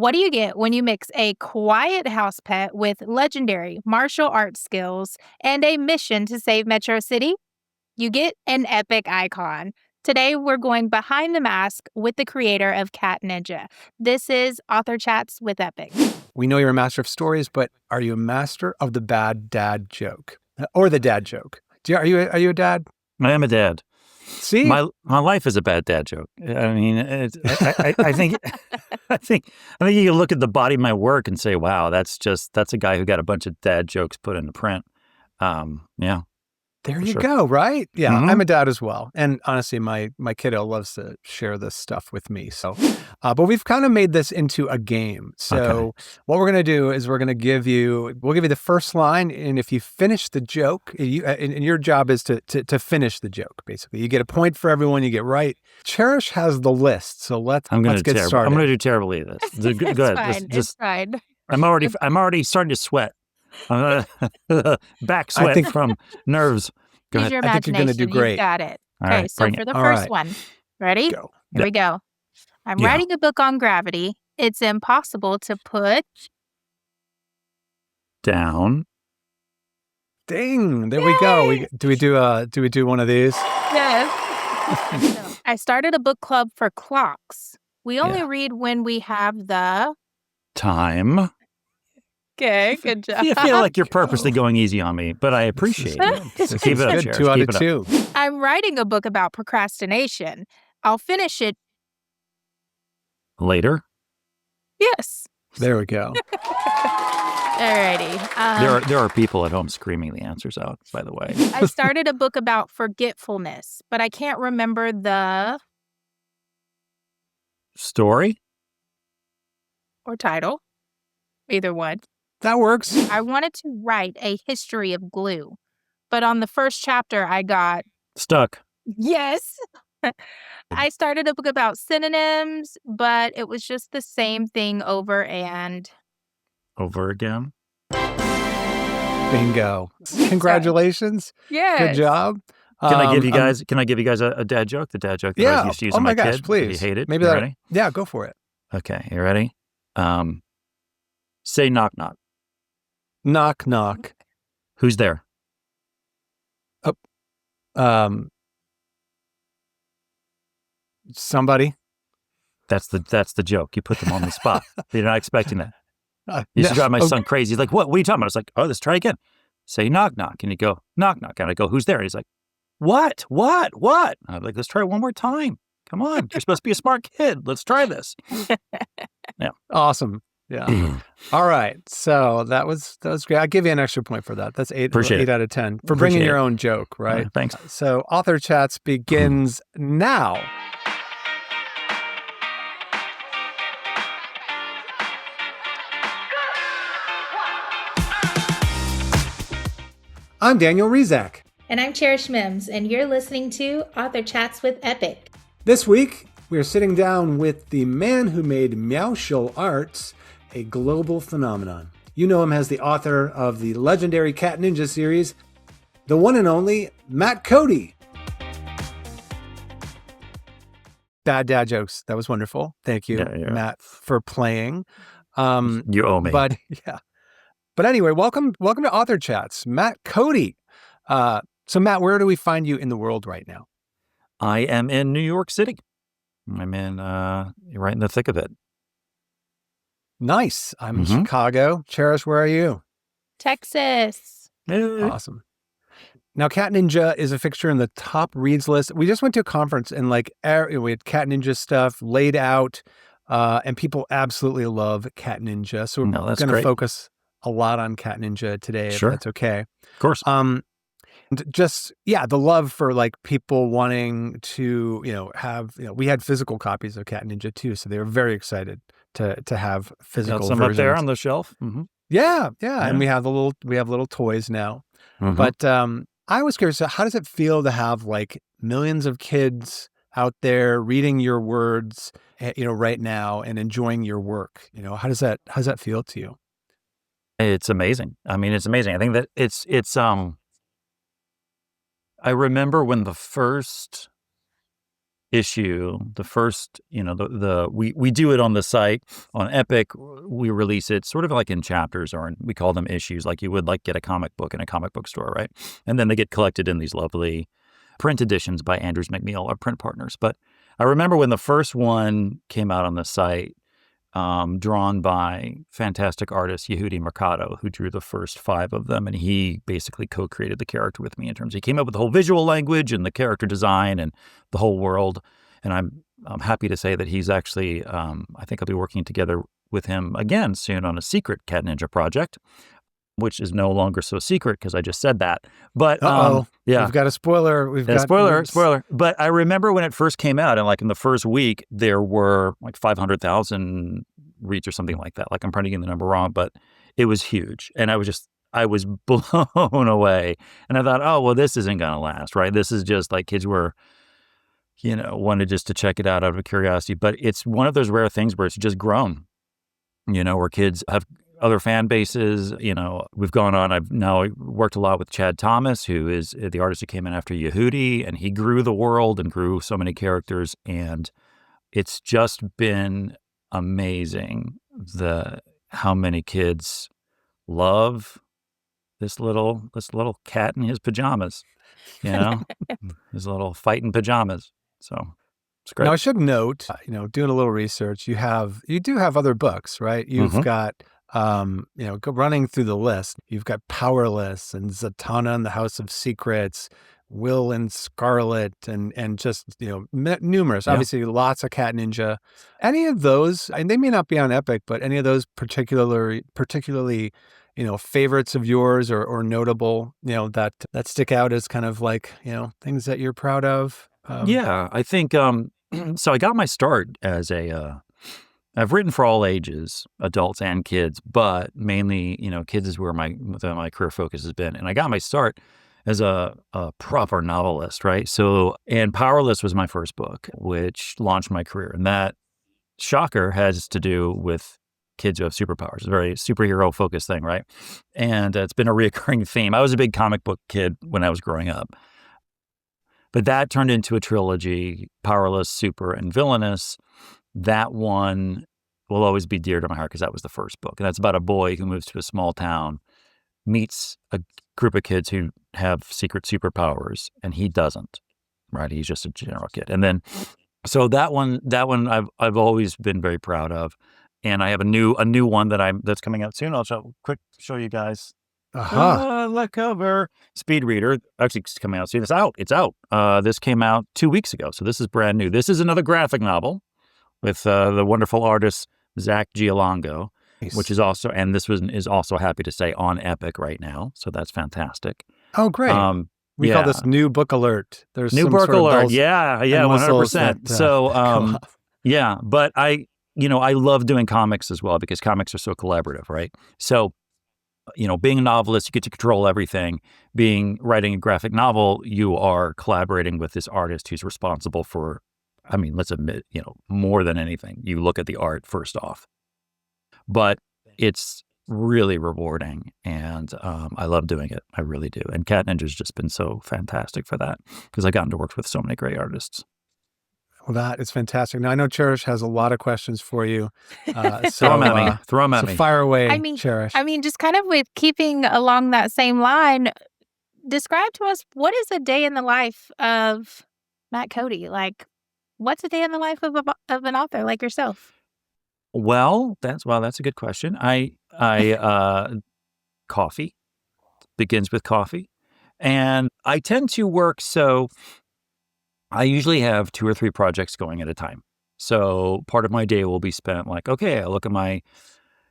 What do you get when you mix a quiet house pet with legendary martial arts skills and a mission to save Metro City? You get an epic icon. Today, we're going behind the mask with the creator of Cat Ninja. This is Author Chats with Epic. We know you're a master of stories, but are you a master of the bad dad joke? Or the dad joke? Are you a dad? I am a dad. See? My life is a bad dad joke. I mean, I think you can look at the body of my work and say, wow, that's a guy who got a bunch of dad jokes put into print. Yeah. There you go, right? Yeah, Mm-hmm. I'm a dad as well. And honestly, my kiddo loves to share this stuff with me. So, but we've kind of made this into a game. So what we're going to do is we'll give you the first line. And if you finish the joke, and your job is to finish the joke, basically. You get a point for everyone you get right. Cherish has the list. So let's get started. I'm going to do terribly at this. Go ahead. It's fine. I'm already starting to sweat. Back sweat from nerves. Go Use ahead. your I think you're going to do great. You got it. All Okay, right, so bring for it. the All first right. one, ready? Go. Here we go. I'm writing a book on gravity. It's impossible to put down. Ding! There we go. Do we do one of these? Yes. I started a book club for clocks. We only read when we have the time. Okay, good job. I feel like you're purposely going easy on me, but I appreciate it. So keep it up, Cherish. 2 out of 2. I'm writing a book about procrastination. I'll finish it later. Yes. There we go. Alrighty. There are people at home screaming the answers out, by the way. I started a book about forgetfulness, but I can't remember the story or title. Either one. That works. I wanted to write a history of glue, but on the first chapter I got stuck. Yes. I started a book about synonyms, but it was just the same thing over and over again. Bingo. Congratulations. Yeah. Good job. Can I give you guys a dad joke? The dad joke that I used to use on my gosh, kid. Please. You hate it? Maybe you that. Ready? Yeah, go for it. Okay, you ready? Say knock knock. Knock knock. Who's there? Somebody. That's the joke. You put them on the spot. You're not expecting that. You used to drive my son crazy. He's like, what are you talking about? I was like, oh, let's try again. Say knock knock. And you go, knock knock. And I go, who's there? And he's like, what? I'm like, let's try it one more time. Come on. You're supposed to be a smart kid. Let's try this. Yeah. Awesome. Yeah. All right. So that was great. I'll give you an extra point for that. That's 8 out of 10 for bringing your own joke, right? Thanks. So Author Chats begins now. I'm Daniel Rizak. And I'm Cherish Mims, and you're listening to Author Chats with Epic. This week, we're sitting down with the man who made martial arts a global phenomenon. You know him as the author of the legendary Cat Ninja series, the one and only Matt Cody. Bad dad jokes. That was wonderful. Thank you, Matt, for playing. You owe me. But yeah. But anyway, welcome to Author Chats, Matt Cody. So Matt, where do we find you in the world right now? I am in New York City. I'm in right in the thick of it. Nice. I'm in Chicago. Cherish, where are you? Texas. Awesome. Now, Cat Ninja is a fixture in the top reads list. We just went to a conference and we had Cat Ninja stuff laid out, and people absolutely love Cat Ninja. So we're going to focus a lot on Cat Ninja today, if that's okay. Of course. Just, the love for people wanting to, have, we had physical copies of Cat Ninja too. So they were very excited to have physical Got some versions. up there on the shelf. Mm-hmm. Yeah. And we have little toys now. Mm-hmm. But I was curious, how does it feel to have millions of kids out there reading your words, right now and enjoying your work? How does that feel to you? It's amazing. I mean, it's amazing. I think that it's I remember when the first issue, the first, we do it on the site on Epic. We release it sort of like in chapters, or we call them issues, like you would like get a comic book in a comic book store, right? And then they get collected in these lovely print editions by Andrews McMeel, our print partners. But I remember when the first one came out on the site, drawn by fantastic artist Yehudi Mercado, who drew the first 5 of them. And he basically co-created the character with me in terms of he came up with the whole visual language and the character design and the whole world. And I'm happy to say that he's actually, I think I'll be working together with him again soon on a secret Cat Ninja project, which is no longer so secret because I just said that. But yeah, we've got a spoiler. We've got spoiler. But I remember when it first came out, and like in the first week, there were like 500,000 reads or something like that. Like I'm probably getting the number wrong, but it was huge, and I was blown away. And I thought, oh well, this isn't gonna last, right? This is just like kids were, wanted just to check it out of curiosity. But it's one of those rare things where it's just grown. Where kids have other fan bases. We've gone on. I've now worked a lot with Chad Thomas, who is the artist who came in after Yehudi, and he grew the world and grew so many characters. And it's just been amazing how many kids love this little cat in his pajamas, his little fighting pajamas. So it's great. Now I should note, doing a little research, you do have other books, right? You've got running through the list, you've got Powerless and Zatanna and the House of Secrets, Will and Scarlet, and just, numerous, obviously lots of Cat Ninja. Any of those, and they may not be on Epic, but any of those particularly, favorites of yours or notable, that stick out as kind of like, things that you're proud of? Yeah, I think, so I got my start as I've written for all ages, adults and kids, but mainly, kids is where my career focus has been. And I got my start as a proper novelist, right? So, and Powerless was my first book, which launched my career. And that, shocker, has to do with kids who have superpowers. It's a very superhero focused thing, right? And it's been a reoccurring theme. I was a big comic book kid when I was growing up. But that turned into a trilogy, Powerless, Super, and Villainous. That one will always be dear to my heart because that was the first book. And that's about a boy who moves to a small town, meets a group of kids who have secret superpowers, and he doesn't, right? He's just a general kid. And then, so that one I've always been very proud of. And I have a new one that's coming out soon. I'll show you guys. The cover. Speedreader. Actually, it's coming out soon. It's out. This came out 2 weeks ago. So this is brand new. This is another graphic novel with the wonderful artist Zach Giolongo, nice. Which is also, and this is also, happy to say, on Epic right now. So that's fantastic. Oh, great. We call this new book alert. There's new some book sort of alert. bells Yeah, 100%. So, yeah, but I love doing comics as well because comics are so collaborative, right? So, being a novelist, you get to control everything. Writing a graphic novel, you are collaborating with this artist who's responsible for, let's admit, more than anything, you look at the art first off. But it's really rewarding, and I love doing it. I really do. And Cat Ninja's just been so fantastic for that because I've gotten to work with so many great artists. Well, that is fantastic. Now, I know Cherish has a lot of questions for you. Throw them at me. Fire away, Cherish. Just kind of with keeping along that same line, describe to us, what is a day in the life of Matt Cody? Like, what's a day in the life of an author like yourself? Well, that's a good question. Coffee begins with coffee, and I tend to work so. I usually have 2 or 3 projects going at a time. So part of my day will be spent like, okay, I look at my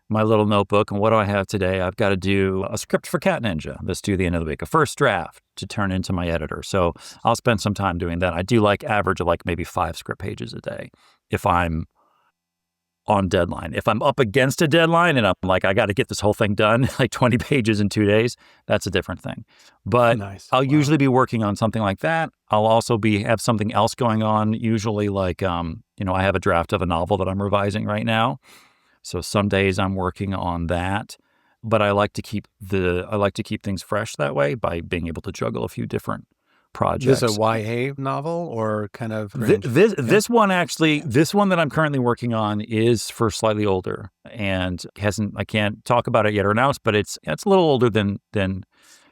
little notebook and what do I have today? I've got to do a script for Cat Ninja. That's due the end of the week, a first draft to turn into my editor. So I'll spend some time doing that. I do average of maybe 5 script pages a day if I'm on deadline. If I'm up against a deadline and I'm like, I got to get this whole thing done, like 20 pages in 2 days, that's a different thing. But nice. I'll usually be working on something like that. I'll also have something else going on, usually I have a draft of a novel that I'm revising right now. So some days I'm working on that, but I like to keep things fresh that way by being able to juggle a few different projects. This is a YA novel or kind of this one that I'm currently working on is for slightly older and I can't talk about it yet or announce, but it's a little older than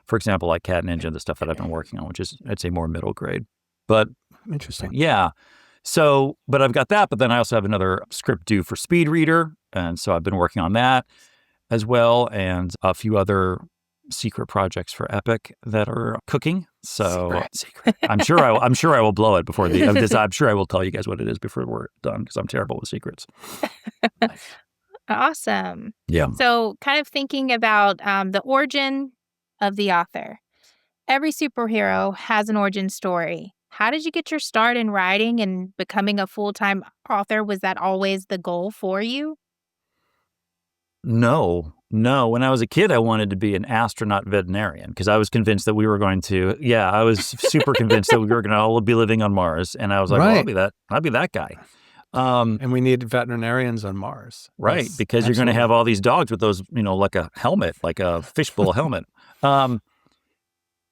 for example, like Cat Ninja, the stuff that I've been working on, which is, I'd say, more middle grade. But interesting. Yeah. So, but I've got that, but then I also have another script due for Speedreader. And so I've been working on that as well, and a few other secret projects for Epic that are cooking. So secret. I'm sure I will blow it before I'm sure I will tell you guys what it is before we're done, because I'm terrible with secrets. Awesome. Yeah. So kind of thinking about the origin of the author. Every superhero has an origin story. How did you get your start in writing and becoming a full-time author? Was that always the goal for you? No. When I was a kid, I wanted to be an astronaut veterinarian because I was convinced that we were going to, I was super convinced that we were going to all be living on Mars. And I was like, well, I'll be that guy. And we need veterinarians on Mars. Right. Yes, because absolutely. You're going to have all these dogs with those, like a helmet, like a fishbowl helmet.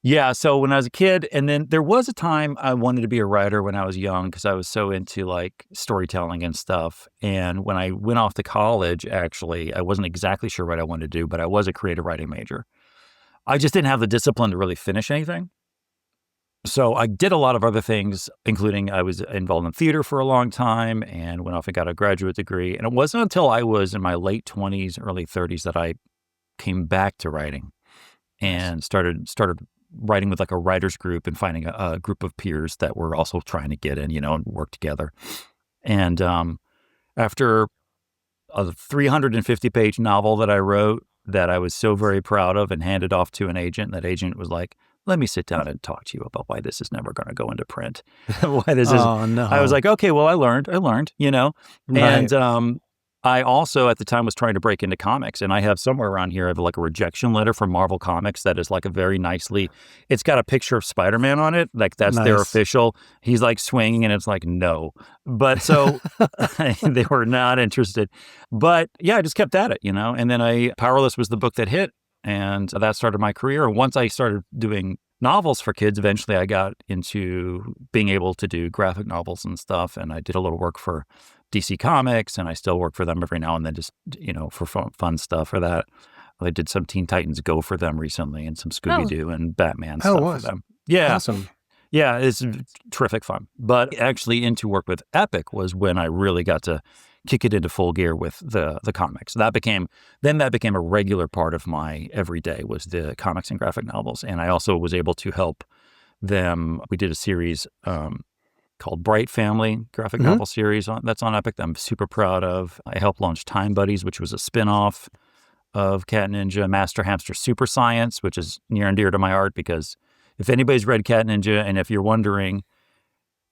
Yeah, so when I was a kid, and then there was a time I wanted to be a writer when I was young because I was so into like storytelling and stuff. And when I went off to college, actually, I wasn't exactly sure what I wanted to do, but I was a creative writing major. I just didn't have the discipline to really finish anything. So I did a lot of other things, including I was involved in theater for a long time and went off and got a graduate degree. And it wasn't until I was in my late 20s, early 30s that I came back to writing and started writing with like a writer's group and finding a group of peers that were also trying to get in, and work together. And after a 350-page novel that I wrote that I was so very proud of and handed off to an agent, that agent was like, let me sit down and talk to you about why this is never going to go into print. Why this is. Oh, no. I was like, okay, well, I learned, Right. And I also at the time was trying to break into comics, and I have somewhere around here, I have like a rejection letter from Marvel Comics that is like a very nicely, it's got a picture of Spider-Man on it. Like that's their official, he's like swinging and it's like, no. But so they were not interested. But yeah, I just kept at it, and then Powerless was the book that hit, and that started my career. Once I started doing novels for kids, eventually I got into being able to do graphic novels and stuff, and I did a little work for DC Comics, and I still work for them every now and then, just for fun stuff or that. I did some Teen Titans Go for them recently, and some Scooby-Doo and Batman stuff for them. Yeah, awesome. Yeah, it's terrific fun. But actually, into work with Epic was when I really got to kick it into full gear with the comics. That became a regular part of my everyday, was the comics and graphic novels, and I also was able to help them. We did a series called Bright Family, graphic novel series that's on Epic that I'm super proud of. I helped launch Time Buddies, which was a spinoff of Cat Ninja, Master Hamster Super Science, which is near and dear to my heart because if anybody's read Cat Ninja, and if you're wondering,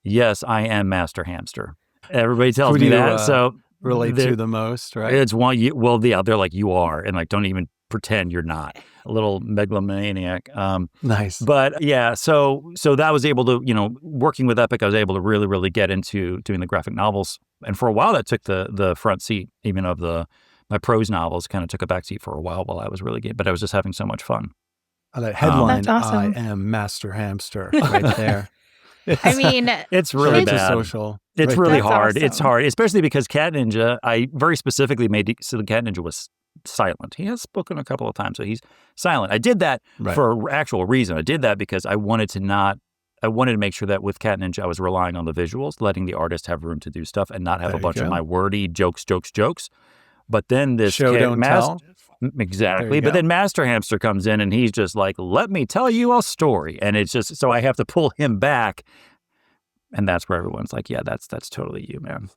yes, I am Master Hamster. Everybody tells me that. So relate to the most, right? It's one. They're like, you are, and like, don't even pretend you're not. A little megalomaniac. Nice. But yeah, so that was able to, working with Epic, I was able to really, really get into doing the graphic novels. And for a while that took the front seat, even of my prose novels kind of took a back seat for a while I was really good, but I was just having so much fun. That headline, That's awesome. I am Master Hamster, right there. I mean, it's really bad. Social. It's really That's hard. awesome. It's hard, especially because Cat Ninja, I very specifically made it so the Cat Ninja was silent. He has spoken a couple of times, so he's silent. I did that for actual reason. I did that because I wanted to make sure that with Cat Ninja, I was relying on the visuals, letting the artist have room to do stuff and not have a bunch of my wordy jokes. But then this show don't tell. Exactly. But then Master Hamster comes in and he's just like, let me tell you a story. And it's just, so I have to pull him back. And that's where everyone's like, yeah, that's totally you, man.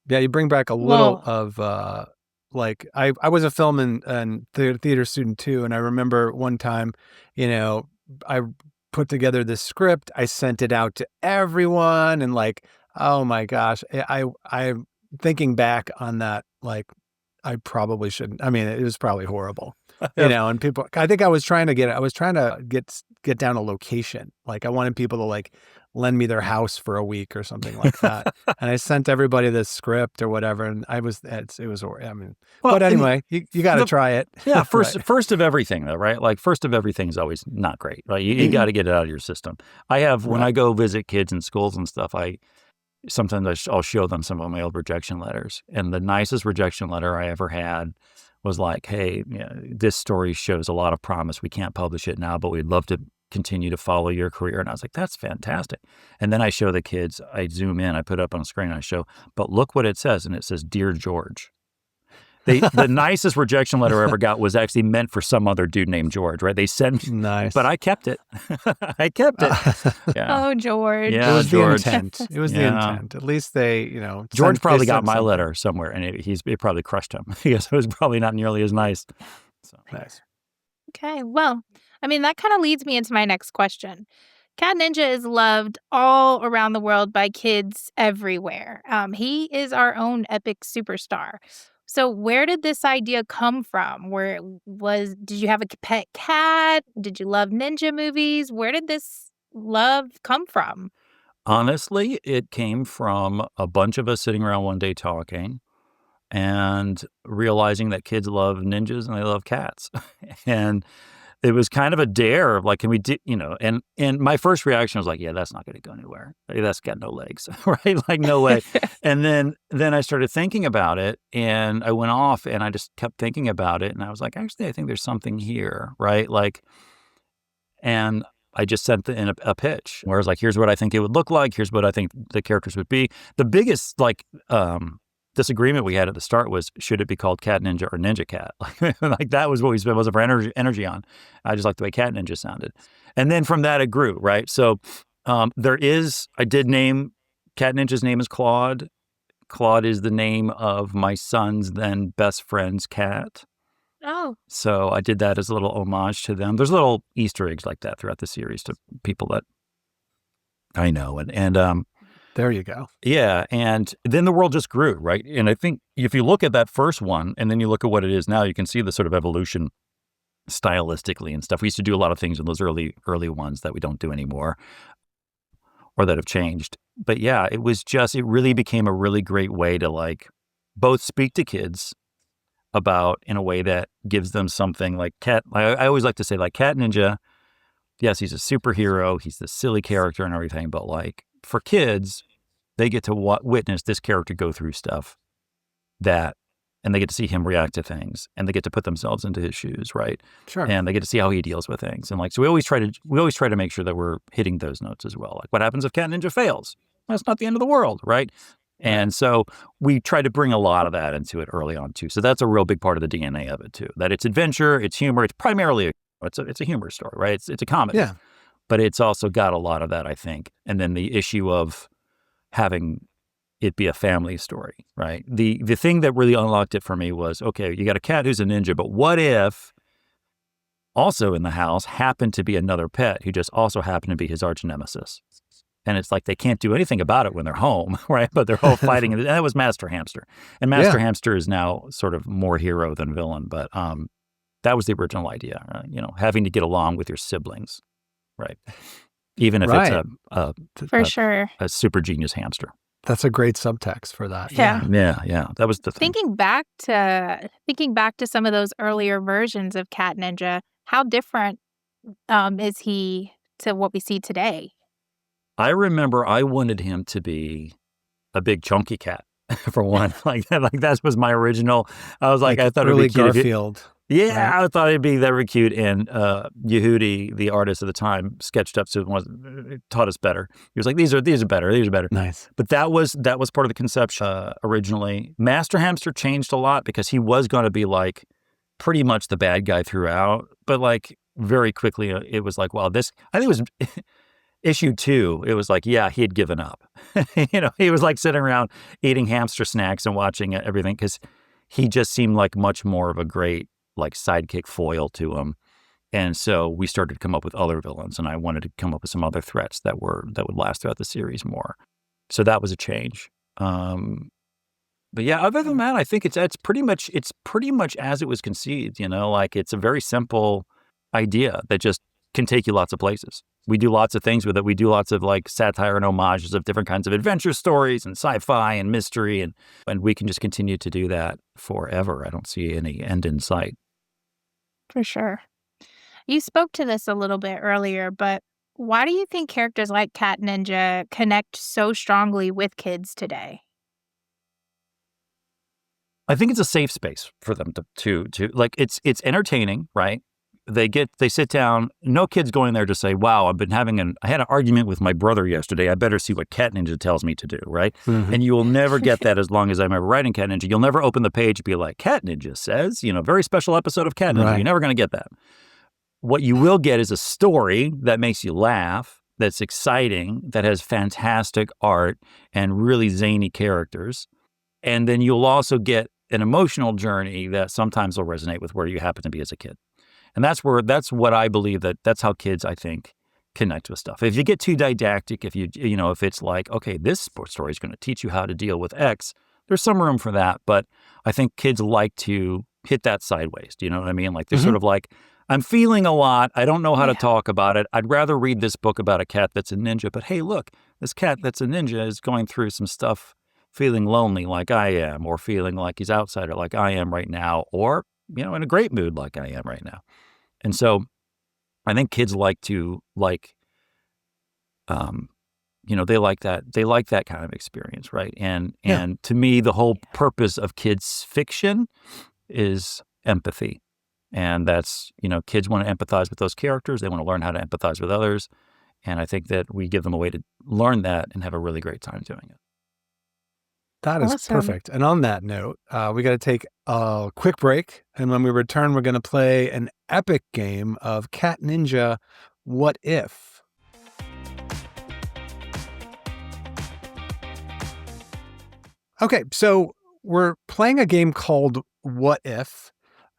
Yeah, you bring back a little of, I was a film and theater student too. And I remember one time, I put together this script. I sent it out to everyone. And like, oh my gosh, I'm thinking back on that, like, I probably shouldn't. I mean, it was probably horrible, and people, I think I was trying to get down a location. Like I wanted people to like lend me their house for a week or something like that. And I sent everybody this script or whatever. And it was, I mean, Well, but anyway, you got to try it. Yeah, Right. first of everything though, right? Like first of everything is always not great, right? You got to get it out of your system. I have, when I go visit kids in schools and stuff, sometimes I'll show them some of my old rejection letters. And the nicest rejection letter I ever had was like, hey, this story shows a lot of promise. We can't publish it now, but we'd love to continue to follow your career. And I was like, that's fantastic. And then I show the kids, I zoom in, I put it up on the screen, and I show, but look what it says. And it says, Dear George. The nicest rejection letter I ever got was actually meant for some other dude named George, right? They sent me, nice. But I kept it. I kept it. Yeah. Oh, George. It was George. The intent. It was the intent. At least they, George probably got my letter somewhere, and it probably crushed him because it was probably not nearly as nice. So. Nice. Okay, well, I mean, that kind of leads me into my next question. Cat Ninja is loved all around the world by kids everywhere. He is our own epic superstar. So where did this idea come from? Did you have a pet cat? Did you love ninja movies? Where did this love come from? Honestly, it came from a bunch of us sitting around one day talking and realizing that kids love ninjas and they love cats. And it was kind of a dare, like, can we do, and my first reaction was like, yeah, that's not going to go anywhere. That's got no legs, right? Like, no way. And then I started thinking about it, and I went off and I just kept thinking about it. And I was like, actually, I think there's something here, right? Like, and I just sent in a pitch where I was like, here's what I think it would look like. Here's what I think the characters would be. The biggest, disagreement we had at the start was, should it be called Cat Ninja or Ninja Cat? Like that was what we spent most of our energy on. I just liked the way Cat Ninja sounded. And then from that it grew, right? So I did name, Cat Ninja's name is Claude. Claude is the name of my son's then best friend's cat. Oh. So I did that as a little homage to them. There's little Easter eggs like that throughout the series to people that I know. And there you go. Yeah. And then the world just grew, right? And I think if you look at that first one and then you look at what it is now, you can see the sort of evolution stylistically and stuff. We used to do a lot of things in those early ones that we don't do anymore or that have changed. But yeah, it really became a really great way to like both speak to kids about in a way that gives them something like I always like to say like Cat Ninja. Yes, he's a superhero. He's the silly character and everything. But like for kids, they get to witness this character go through stuff and they get to see him react to things, and they get to put themselves into his shoes, right? Sure. And they get to see how he deals with things. And like, so we always try to make sure that we're hitting those notes as well. Like, what happens if Cat Ninja fails? That's not the end of the world, right? And so we try to bring a lot of that into it early on too. So that's a real big part of the DNA of it too. That it's adventure, it's humor, it's primarily it's a humor story, right? It's a comedy. Yeah. But it's also got a lot of that, I think. And then the issue of having it be a family story, right? The thing that really unlocked it for me was, okay, you got a cat who's a ninja, but what if also in the house happened to be another pet who just also happened to be his arch nemesis? And it's like they can't do anything about it when they're home, right? But they're all fighting. And that was Master Hamster. And Master Hamster is now sort of more hero than villain. But that was the original idea, right? Having to get along with your siblings, right? Even if it's for sure a super genius hamster. That's a great subtext for that. Yeah. That was the thing. Thinking back to some of those earlier versions of Cat Ninja, how different is he to what we see today? I remember I wanted him to be a big chunky cat, for one. Like that was my original. I was like I thought early it'd be cute. Garfield. Yeah, right? I thought it'd be very cute. And Yehudi, the artist at the time, sketched up so it taught us better. He was like, these are better. These are better. Nice. But that was part of the conception originally. Master Hamster changed a lot because he was going to be like pretty much the bad guy throughout. But like very quickly, it was like, wow, this. I think it was. Issue 2, it was like, yeah, he had given up. He was like sitting around eating hamster snacks and watching everything because he just seemed like much more of a great like sidekick foil to him. And so we started to come up with other villains, and I wanted to come up with some other threats that would last throughout the series more. So that was a change. But yeah, other than that, I think it's pretty much as it was conceived. Like it's a very simple idea that just can take you lots of places. We do lots of things with it. We do lots of like satire and homages of different kinds of adventure stories and sci-fi and mystery. And we can just continue to do that forever. I don't see any end in sight. For sure. You spoke to this a little bit earlier, but why do you think characters like Cat Ninja connect so strongly with kids today? I think it's a safe space for them to like, it's entertaining, right? They sit down, no kid's going there to say, wow, I had an argument with my brother yesterday. I better see what Cat Ninja tells me to do, right? Mhm. And you will never get that as long as I'm ever writing Cat Ninja. You'll never open the page and be like, Cat Ninja says, very special episode of Cat Ninja. Right. You're never going to get that. What you will get is a story that makes you laugh, that's exciting, that has fantastic art and really zany characters. And then you'll also get an emotional journey that sometimes will resonate with where you happen to be as a kid. And that's what I believe that's how kids, I think, connect with stuff. If you get too didactic, if if it's like, okay, this sports story is going to teach you how to deal with X, there's some room for that. But I think kids like to hit that sideways. Do you know what I mean? Like they're sort of like, I'm feeling a lot. I don't know how to talk about it. I'd rather read this book about a cat that's a ninja. But hey, look, this cat that's a ninja is going through some stuff, feeling lonely like I am, or feeling like he's outsider like I am right now, or, in a great mood like I am right now. And so I think kids like to they like that kind of experience, right? And to me, the whole purpose of kids fiction is empathy. And that's, kids want to empathize with those characters. They want to learn how to empathize with others. And I think that we give them a way to learn that and have a really great time doing it. That is Awesome. perfect. And on that note, we got to take a quick break. And when we return, we're going to play an epic game of Cat Ninja What If? Okay, so we're playing a game called What If?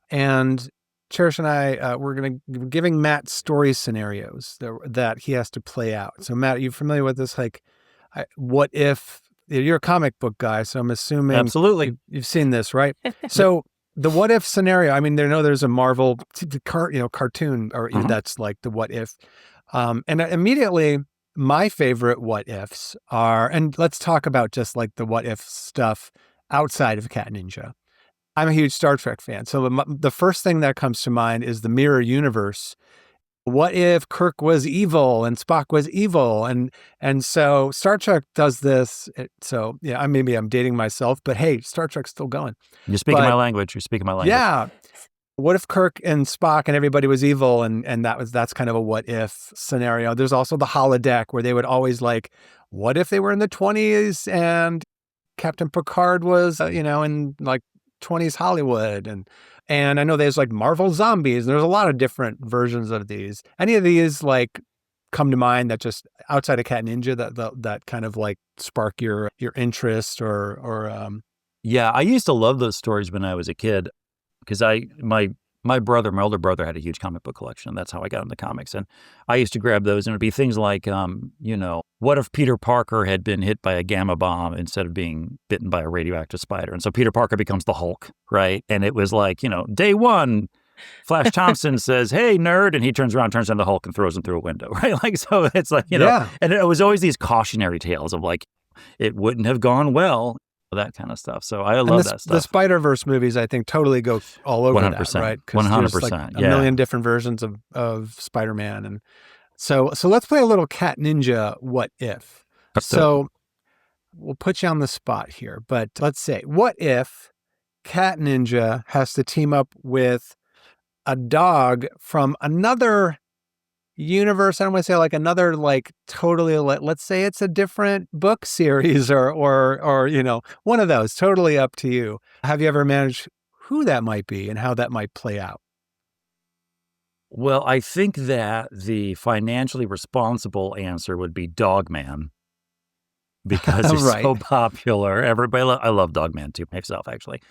And Cherish and I, we're giving Matt story scenarios that he has to play out. So Matt, are you familiar with this? Like, what if you're a comic book guy? So I'm assuming Absolutely you've seen this, right? So the what if scenario. I mean, there's a Marvel cartoon, or that's like the what if. And immediately, my favorite what ifs are, and let's talk about just like the what if stuff outside of Cat Ninja. I'm a huge Star Trek fan. So the first thing that comes to mind is the mirror universe. What if Kirk was evil and Spock was evil? And so Star Trek does this. Maybe I'm dating myself, but hey, Star Trek's still going. You're speaking my language. Yeah. What if Kirk and Spock and everybody was evil? And that's kind of a what if scenario. There's also the holodeck where they would always like, what if they were in the 20s and Captain Picard was, in like 20s Hollywood, and I know there's like Marvel zombies. There's a lot of different versions of these. Any of these like come to mind that just outside of Cat Ninja that kind of like spark your interest or Yeah, I used to love those stories when I was a kid because my older brother had a huge comic book collection. That's how I got into comics. And I used to grab those, and it'd be things like, what if Peter Parker had been hit by a gamma bomb instead of being bitten by a radioactive spider? And so Peter Parker becomes the Hulk, right? And it was like, day one, Flash Thompson says, hey, nerd. And he turns around, turns into the Hulk and throws him through a window, right? Like, so it's like, and it was always these cautionary tales of like, it wouldn't have gone well. That kind of stuff. So I love that stuff. The Spider-Verse movies, I think, totally go all over 100%, that, right? 100%. Like a million different versions of Spider-Man. And so let's play a little Cat Ninja What If. So we'll put you on the spot here, but let's say, what if Cat Ninja has to team up with a dog from another universe? I don't want to say like another, like totally, let's say it's a different book series or one of those. Totally up to you. Have you ever managed who that might be and how that might play out? Well, I think that the financially responsible answer would be Dogman because he's so popular. I love Dogman too myself, actually.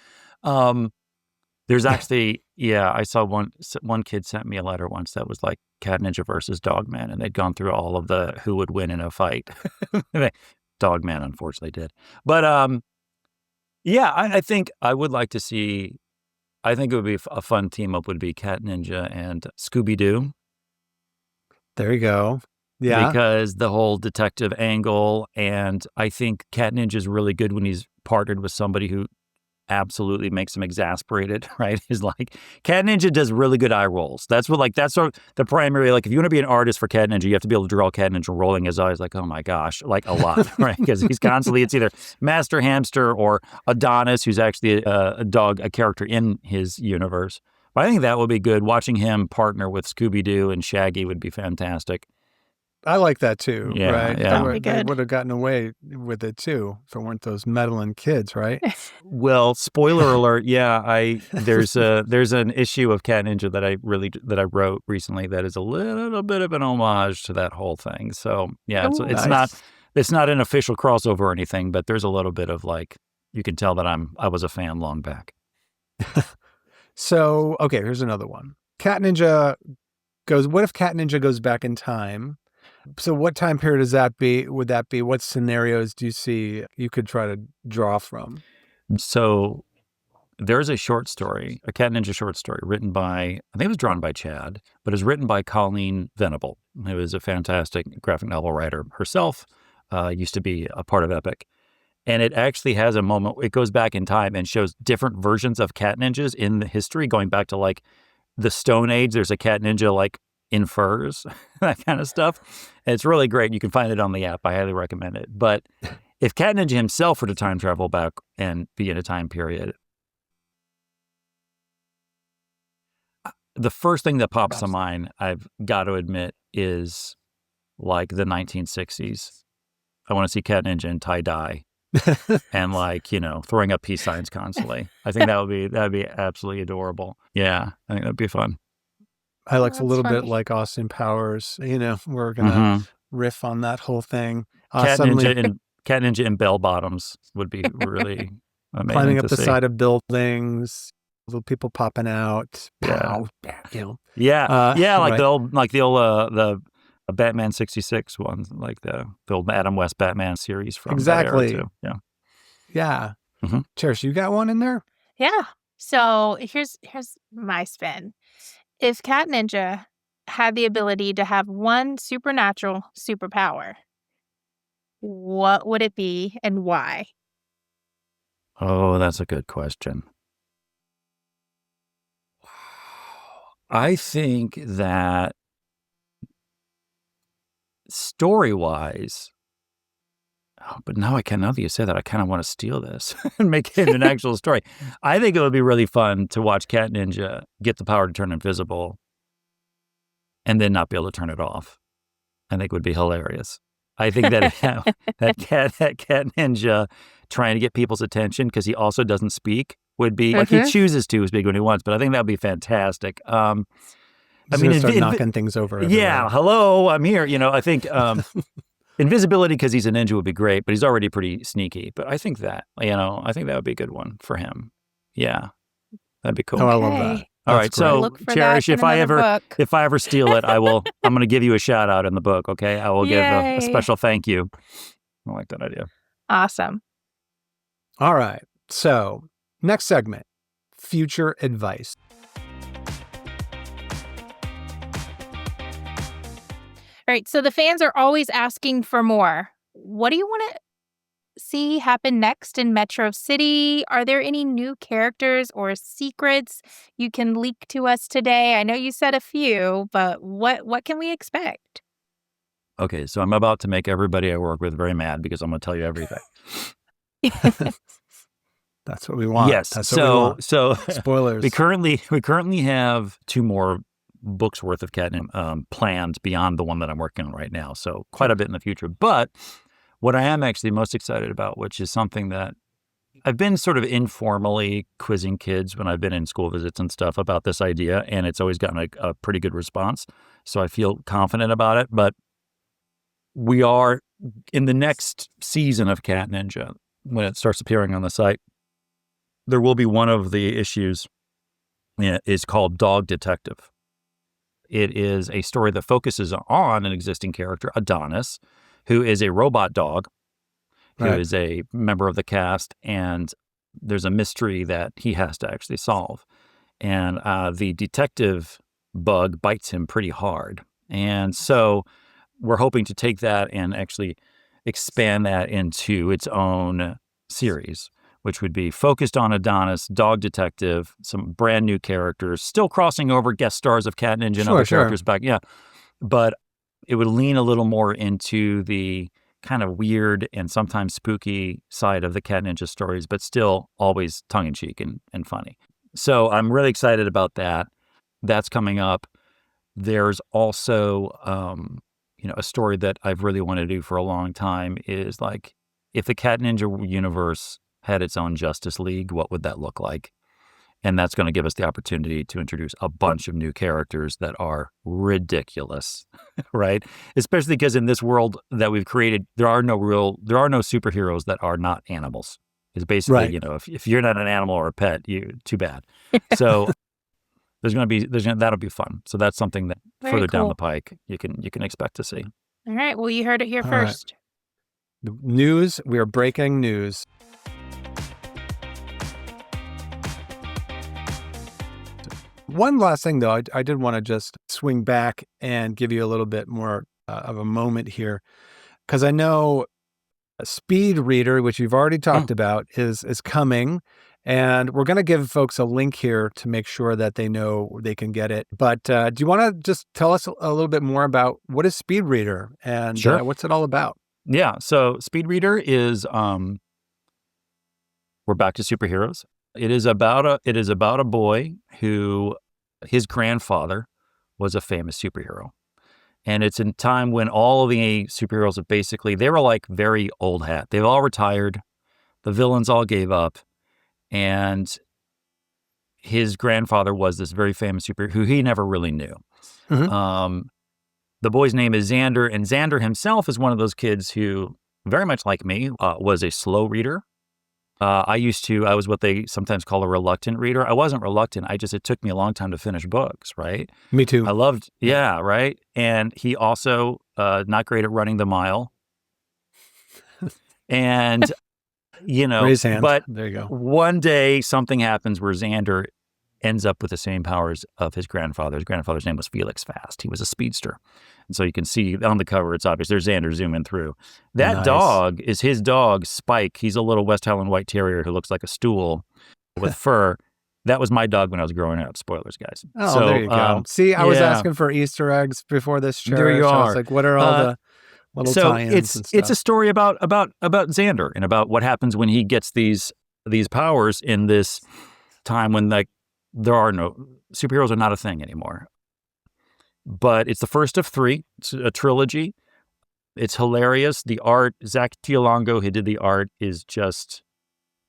There's actually, I saw one kid sent me a letter once that was like Cat Ninja versus Dogman, and they'd gone through all of the who would win in a fight. Dogman unfortunately did. But I think I would like to see, I think it would be a fun team up would be Cat Ninja and Scooby-Doo. There you go. Yeah. because the whole detective angle, and I think Cat Ninja is really good when he's partnered with somebody who absolutely makes him exasperated, right? Is like Cat Ninja does really good eye rolls. That's sort of the primary, like if you want to be an artist for Cat Ninja, you have to be able to draw Cat Ninja rolling his eyes like, oh my gosh, like a lot, right? Because he's constantly, it's either Master Hamster or Adonis, who's actually a dog, a character in his universe. But I think that would be good. Watching him partner with Scooby-Doo and Shaggy would be fantastic. I like that too, Yeah, right? yeah. That would be They good. would have gotten away with it too if it weren't those meddling kids, right? Well, spoiler alert, yeah, there's an issue of Cat Ninja that I wrote recently that is a little bit of an homage to that whole thing. So yeah, Ooh. it's not an official crossover or anything, but there's a little bit of like, you can tell that I was a fan long back. So, okay, here's another one. What if Cat Ninja goes back in time? So what time period would that be? What scenarios do you see you could try to draw from? So there's a short story, a Cat Ninja short story written by, I think it was drawn by Chad, but it was written by Colleen Venable, who is a fantastic graphic novel writer herself, used to be a part of Epic. And it actually has a moment, it goes back in time and shows different versions of Cat Ninjas in the history, going back to like the Stone Age. There's a Cat Ninja like in furs, that kind of stuff. And it's really great. You can find it on the app. I highly recommend it. But if Cat Ninja himself were to time travel back and be in a time period, the first thing that pops to mind, I've got to admit, is like the 1960s. I want to see Cat Ninja in tie-dye and like, throwing up peace signs constantly. I think that'd be absolutely adorable. Yeah, I think that'd be fun. I like a little funny. bit like Austin Powers. We're gonna riff on that whole thing. Cat Ninja in bell bottoms would be really amazing. Climbing up to the see. side of buildings, little people popping out. Yeah. Pow, like right. the old the Batman 66 one, like the old Adam West Batman series from that era too. Yeah. Yeah. Mhm. Cherish, you got one in there? Yeah. So here's my spin. If Cat Ninja had the ability to have one supernatural superpower, what would it be and why? Oh, that's a good question. I think that story-wise, but now that you say that, I kind of want to steal this and make it an actual story. I think it would be really fun to watch Cat Ninja get the power to turn invisible and then not be able to turn it off. I think it would be hilarious. I think that that Cat Ninja trying to get people's attention because he also doesn't speak would be like he chooses to speak when he wants, but I think that would be fantastic. Start knocking things over. Yeah, hello, I'm here. I think invisibility because he's a ninja would be great, but he's already pretty sneaky. But I think that would be a good one for him. Yeah, that'd be cool. Oh, I love that. All right, so Look for Cherish, that in another book. if I ever steal it, I'm going to give you a shout out in the book. Okay, I will give a special thank you. I like that idea. Awesome. All right. So next segment, future advice. All right. So the fans are always asking for more. What do you want to see happen next in Metro City? Are there any new characters or secrets you can leak to us today? I know you said a few, but what can we expect? Okay, so I'm about to make everybody I work with very mad because I'm going to tell you everything. That's what we want. Yes. That's what we want. So Spoilers. we currently have 2 more books worth of Cat planned beyond the one that I'm working on right now. So quite a bit in the future. But what I am actually most excited about, which is something that I've been sort of informally quizzing kids when I've been in school visits and stuff about this idea, and it's always gotten a pretty good response. So I feel confident about it. But we are in the next season of Cat Ninja, when it starts appearing on the site, there will be one of the issues is called Dog Detective. It is a story that focuses on an existing character, Adonis, who is a robot dog, who is a member of the cast, and there's a mystery that he has to actually solve. And the detective bug bites him pretty hard. And so we're hoping to take that and actually expand that into its own series, which would be focused on Adonis, Dog Detective, some brand new characters, still crossing over guest stars of Cat Ninja and other characters back. Yeah. But it would lean a little more into the kind of weird and sometimes spooky side of the Cat Ninja stories, but still always tongue-in-cheek and funny. So I'm really excited about that. That's coming up. There's also, a story that I've really wanted to do for a long time is like, if the Cat Ninja universe had its own Justice League, what would that look like? And that's going to give us the opportunity to introduce a bunch of new characters that are ridiculous, right? Especially because in this world that we've created, there are no superheroes that are not animals. It's basically, if you're not an animal or a pet, too bad. So that'll be fun. So that's something that further down the pike you can expect to see. All right. Well, you heard it here first. Right. News. We are breaking news. One last thing, though, I did want to just swing back and give you a little bit more of a moment here, because I know Speedreader, which you've already talked about, is coming, and we're going to give folks a link here to make sure that they know they can get it. But do you want to just tell us a little bit more about what is Speedreader and what's it all about? Yeah, so Speedreader is we're back to superheroes. It is about a boy who his grandfather was a famous superhero. And it's in time when all of the superheroes they were like very old hat. They've all retired. The villains all gave up. And his grandfather was this very famous superhero who he never really knew. Mm-hmm. The boy's name is Xander, and Xander himself is one of those kids who, very much like me, was a slow reader. I was what they sometimes call a reluctant reader. I wasn't reluctant. It took me a long time to finish books, right? Me too. I loved, right? And he also, not great at running the mile. And, raise hand. But there you go. One day something happens where Xander ends up with the same powers of his grandfather. His grandfather's name was Felix Fast. He was a speedster. And so you can see on the cover, it's obvious. There's Xander zooming through. That dog is his dog, Spike. He's a little West Highland White Terrier who looks like a stool with fur. That was my dog when I was growing up. Spoilers, guys. Oh, so, there you go. See, I was asking for Easter eggs before this show. There you are. I was like, what are all the little tie-ins and stuff? It's a story about Xander and about what happens when he gets these powers in this time when there are no superheroes are not a thing anymore. But it's the first of 3. It's a trilogy. It's hilarious. The art, Zach Tiolongo, who did the art, is just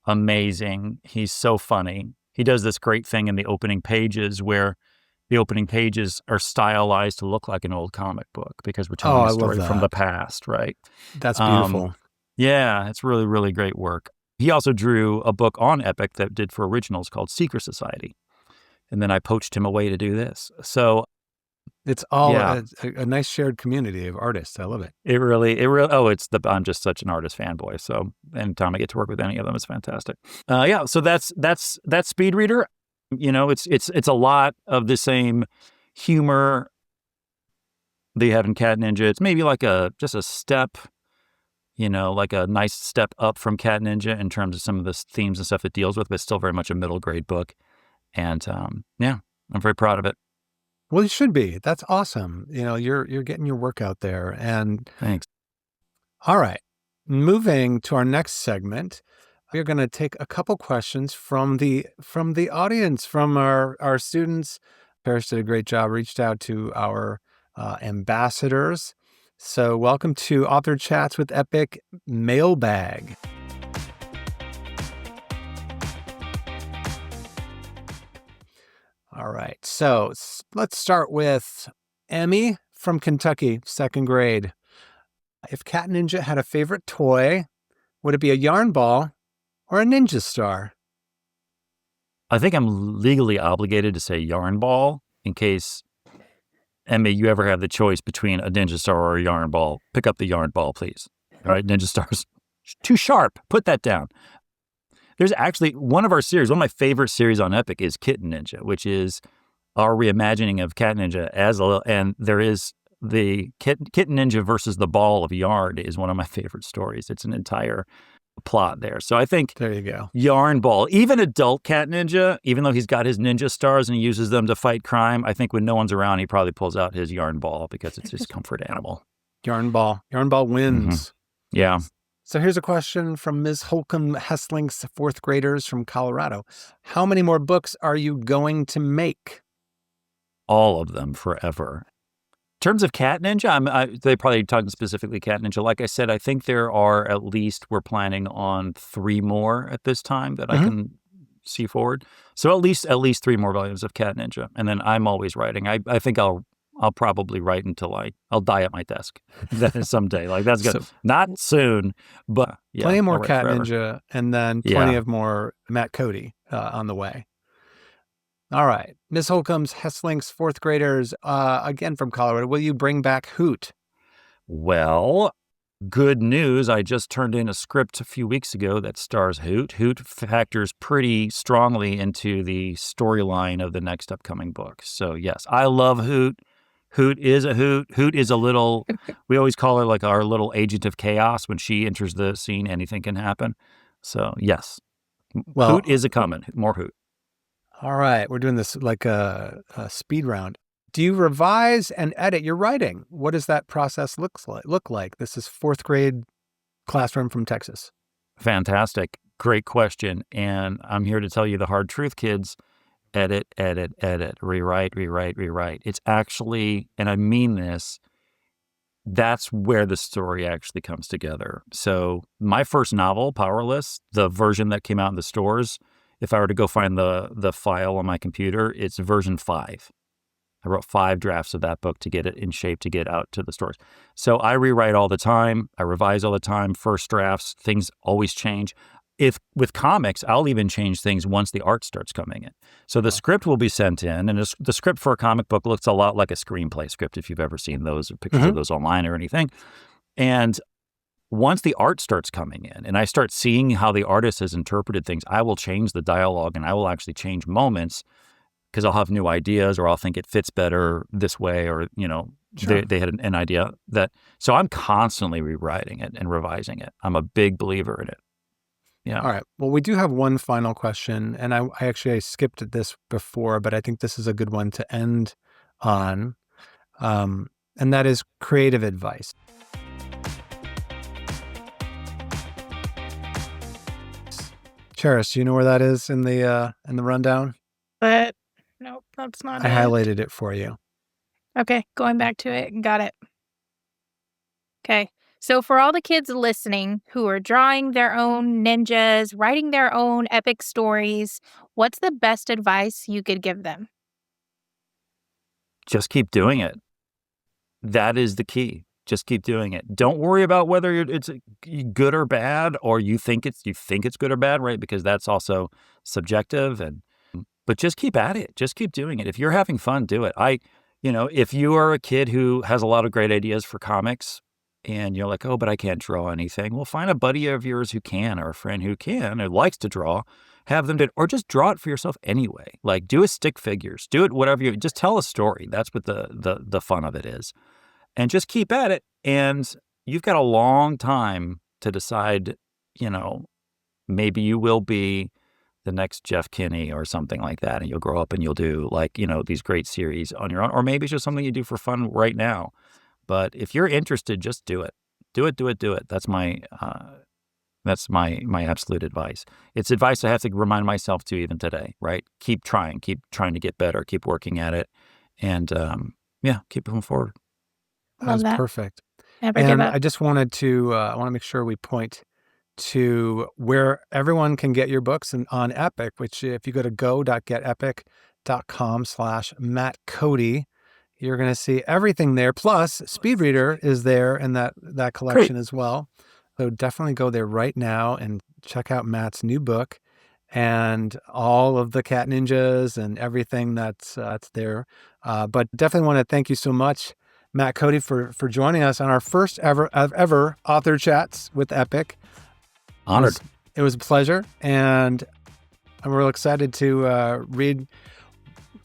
amazing. He's so funny. He does this great thing in the opening pages where the opening pages are stylized to look like an old comic book because we're telling a story from the past, right? That's beautiful. Yeah, it's really, really great work. He also drew a book on Epic that did for originals called Secret Society. And then I poached him away to do this. So it's all a nice shared community of artists. I love it. It really, I'm just such an artist fanboy. So anytime I get to work with any of them, it's fantastic. So that's Speedreader. It's a lot of the same humor they have in Cat Ninja. It's maybe like just a step, like a nice step up from Cat Ninja in terms of some of the themes and stuff it deals with, but it's still very much a middle grade book. And I'm very proud of it. Well, you should be. That's awesome. You're getting your work out there. And thanks. All right. Moving to our next segment, we're going to take a couple questions from the audience, from our students. Cherish did a great job, reached out to our ambassadors. So welcome to Author Chats with Epic Mailbag. All right, so let's start with Emmy from Kentucky, 2nd grade. If Cat Ninja had a favorite toy, would it be a yarn ball or a ninja star? I think I'm legally obligated to say yarn ball in case, Emmy, you ever have the choice between a ninja star or a yarn ball. Pick up the yarn ball, please. All right, ninja star's too sharp. Put that down. There's actually one of my favorite series on Epic is Kitten Ninja, which is our reimagining of Cat Ninja and there is the Kitten Ninja versus the Ball of Yarn is one of my favorite stories. It's an entire plot there. So I think there you go. Yarn Ball, even adult Cat Ninja, even though he's got his ninja stars and he uses them to fight crime, I think when no one's around, he probably pulls out his Yarn Ball because it's his comfort animal. Yarn Ball wins. Yeah. So here's a question from Ms. Holcomb Hessling's fourth graders from Colorado. How many more books are you going to make? All of them forever. In terms of Cat Ninja, they probably talking specifically Cat Ninja. Like I said, I think there are at least, we're planning on 3 more at this time that I can see forward. So at least 3 more volumes of Cat Ninja. And then I'm always writing. I think I'll probably write until I'll die at my desk. That is someday. Like that's good. So, not soon, but yeah. Plenty more Cat Ninja and then plenty of more Matt Cody on the way. All right. Ms. Holcomb's Hessling's fourth graders, again from Colorado. Will you bring back Hoot? Well, good news. I just turned in a script a few weeks ago that stars Hoot. Hoot factors pretty strongly into the storyline of the next upcoming book. So yes, I love Hoot. Hoot is a hoot. Hoot is a little, we always call her like our little agent of chaos. When she enters the scene, anything can happen. So yes, well, Hoot is a coming. More Hoot. All right. We're doing this like a speed round. Do you revise and edit your writing? What does that process look like? This is fourth grade classroom from Texas. Fantastic. Great question. And I'm here to tell you the hard truth, kids. Edit, edit, edit, rewrite, rewrite, rewrite. It's actually, and I mean this, that's where the story actually comes together. So my first novel, Powerless, the version that came out in the stores, if I were to go find the file on my computer, it's version 5. I wrote 5 drafts of that book to get it in shape to get out to the stores. So I rewrite all the time. I revise all the time. First drafts, things always change. If with comics, I'll even change things once the art starts coming in. So the script will be sent in, and the script for a comic book looks a lot like a screenplay script if you've ever seen those or pictures of those online or anything. And once the art starts coming in and I start seeing how the artist has interpreted things, I will change the dialogue and I will actually change moments because I'll have new ideas or I'll think it fits better this way or, they had an idea that. So I'm constantly rewriting it and revising it. I'm a big believer in it. Yeah. All right. Well, we do have one final question, and I skipped this before, but I think this is a good one to end on, and that is creative advice. Cherish, do you know where that is in the rundown? But nope, that's not I highlighted it for you. Okay, going back to it. Got it. Okay. So for all the kids listening who are drawing their own ninjas, writing their own epic stories, what's the best advice you could give them? Just keep doing it. That is the key. Just keep doing it. Don't worry about whether it's good or bad, or you think it's good or bad, right? Because that's also subjective. But just keep at it. Just keep doing it. If you're having fun, do it. If you are a kid who has a lot of great ideas for comics, and you're like, oh, but I can't draw anything. Well, find a buddy of yours who can, or a friend who can, or likes to draw. Have them do it, or just draw it for yourself anyway. Like do a stick figures, do it whatever just tell a story. That's what the fun of it is. And just keep at it. And you've got a long time to decide, maybe you will be the next Jeff Kinney or something like that. And you'll grow up and you'll do these great series on your own. Or maybe it's just something you do for fun right now. But if you're interested, just do it. Do it, do it, do it. That's my absolute advice. It's advice I have to remind myself to even today, right? Keep trying to get better, keep working at it. And keep moving forward. That's perfect. Never give up. I just wanted to make sure we point to where everyone can get your books and on Epic, which if you go to go.getepic.com/Matt Cody, you're going to see everything there. Plus, Speedreader is there in that collection as well. So definitely go there right now and check out Matt's new book and all of the Cat Ninjas and everything that's there. But definitely want to thank you so much, Matt Cody, for joining us on our first ever author chats with Epic. Honored. It was a pleasure, and I'm real excited to read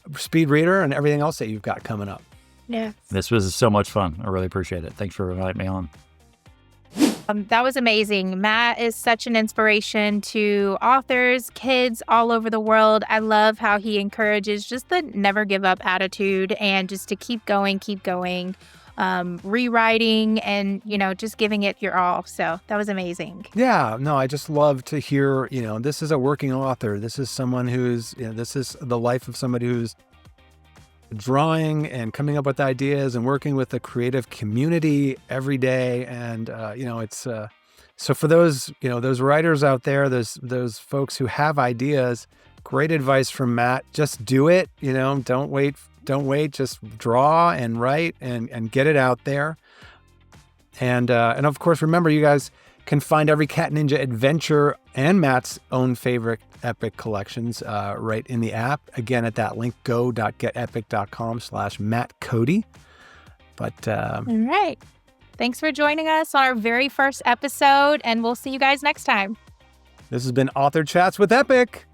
Speedreader and everything else that you've got coming up. Yeah. This was so much fun. I really appreciate it. Thanks for inviting me on. That was amazing. Matt is such an inspiration to authors, kids all over the world. I love how he encourages just the never give up attitude and just to keep going, rewriting and, just giving it your all. So that was amazing. Yeah, no, I just love to hear, this is a working author. This is someone who's, this is the life of somebody who's drawing and coming up with ideas and working with a creative community every day. And, it's, so for those, those writers out there, those folks who have ideas, great advice from Matt. Just do it, don't wait, just draw and write and get it out there. And of course, remember, you guys can find every Cat Ninja adventure and Matt's own favorite epic collections right in the app. Again, at that link, go.getepic.com/Matt Cody. But all right. Thanks for joining us on our very first episode, and we'll see you guys next time. This has been Author Chats with Epic.